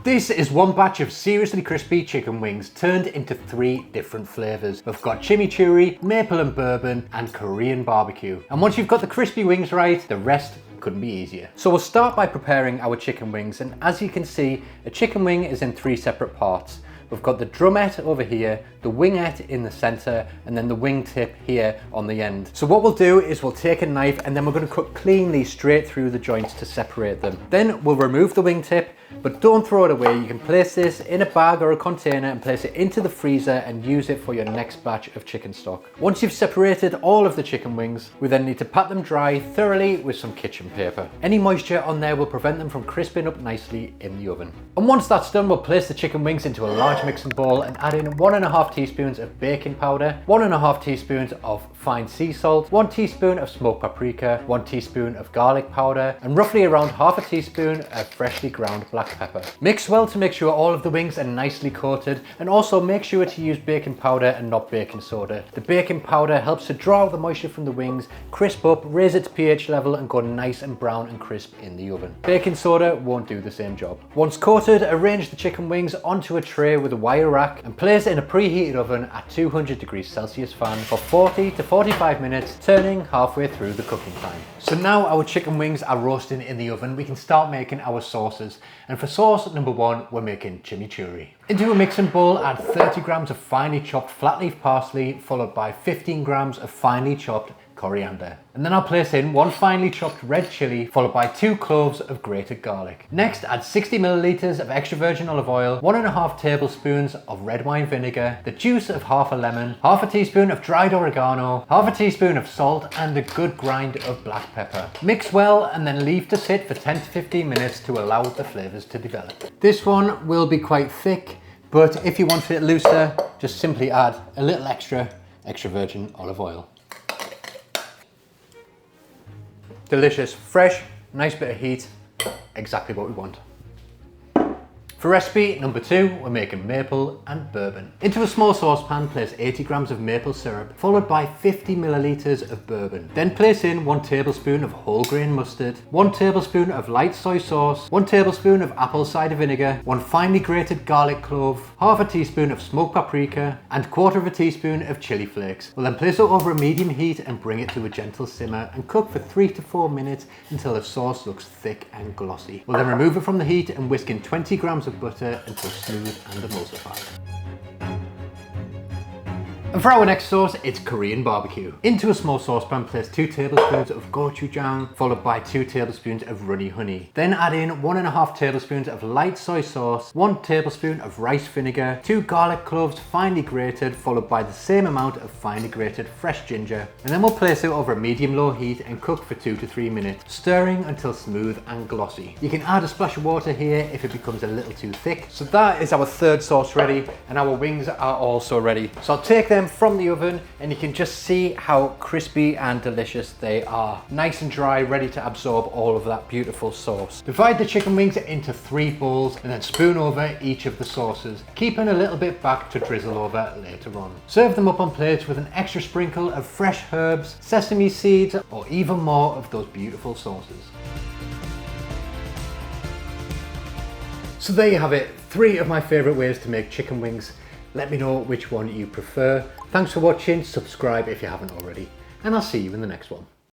This is one batch of seriously crispy chicken wings turned into 3 different flavours. We've got chimichurri, maple and bourbon, and Korean barbecue. And once you've got the crispy wings right, the rest couldn't be easier. So we'll start by preparing our chicken wings, and as you can see, a chicken wing is in 3 separate parts. We've got the drumette over here, the wingette in the center, and then the wingtip here on the end. So what we'll do is we'll take a knife and then we're going to cut cleanly straight through the joints to separate them. Then we'll remove the wingtip, but don't throw it away. You can place this in a bag or a container and place it into the freezer and use it for your next batch of chicken stock. Once you've separated all of the chicken wings, we then need to pat them dry thoroughly with some kitchen paper. Any moisture on there will prevent them from crisping up nicely in the oven. And once that's done, we'll place the chicken wings into a large mixing bowl and add in 1.5 teaspoons of baking powder, 1.5 teaspoons of fine sea salt, 1 teaspoon of smoked paprika, 1 teaspoon of garlic powder, and roughly around half a teaspoon of freshly ground black pepper. Mix well to make sure all of the wings are nicely coated, and also make sure to use baking powder and not baking soda. The baking powder helps to draw out the moisture from the wings, crisp up, raise its pH level, and go nice and brown and crisp in the oven. Baking soda won't do the same job. Once coated, arrange the chicken wings onto a tray with a wire rack and place it in a preheated oven at 200 degrees Celsius fan for 40 to 45 minutes, turning halfway through the cooking time. So now our chicken wings are roasting in the oven, we can start making our sauces. And for sauce number 1, we're making chimichurri. Into a mixing bowl, add 30 grams of finely chopped flat leaf parsley, followed by 15 grams of finely chopped coriander. And then I'll place in 1 finely chopped red chilli, followed by 2 cloves of grated garlic. Next, add 60 milliliters of extra virgin olive oil, 1.5 tablespoons of red wine vinegar, the juice of half a lemon, half a teaspoon of dried oregano, half a teaspoon of salt, and a good grind of black pepper. Mix well and then leave to sit for 10 to 15 minutes to allow the flavors to develop. This one will be quite thick, but if you want it looser, just simply add a little extra virgin olive oil. Delicious, fresh, nice bit of heat, exactly what we want. For recipe number 2, we're making maple and bourbon. Into a small saucepan, place 80 grams of maple syrup, followed by 50 milliliters of bourbon. Then place in 1 tablespoon of whole grain mustard, 1 tablespoon of light soy sauce, 1 tablespoon of apple cider vinegar, 1 finely grated garlic clove, half a teaspoon of smoked paprika, and 1/4 teaspoon of chili flakes. We'll then place it over a medium heat and bring it to a gentle simmer and cook for 3 to 4 minutes until the sauce looks thick and glossy. We'll then remove it from the heat and whisk in 20 grams of butter until smooth and emulsified. And for our next sauce, it's Korean barbecue. Into a small saucepan, place 2 tablespoons of gochujang, followed by 2 tablespoons of runny honey. Then add in 1.5 tablespoons of light soy sauce, 1 tablespoon of rice vinegar, 2 garlic cloves finely grated, followed by the same amount of finely grated fresh ginger. And then we'll place it over a medium-low heat and cook for 2 to 3 minutes, stirring until smooth and glossy. You can add a splash of water here if it becomes a little too thick. So that is our 3rd sauce ready, and our wings are also ready. So I'll take them from the oven and you can just see how crispy and delicious they are. Nice and dry, ready to absorb all of that beautiful sauce. Divide the chicken wings into 3 bowls and then spoon over each of the sauces, keeping a little bit back to drizzle over later on. Serve them up on plates with an extra sprinkle of fresh herbs, sesame seeds, or even more of those beautiful sauces. So there you have it, 3 of my favourite ways to make chicken wings. Let me know which one you prefer. Thanks for watching, subscribe if you haven't already, and I'll see you in the next one.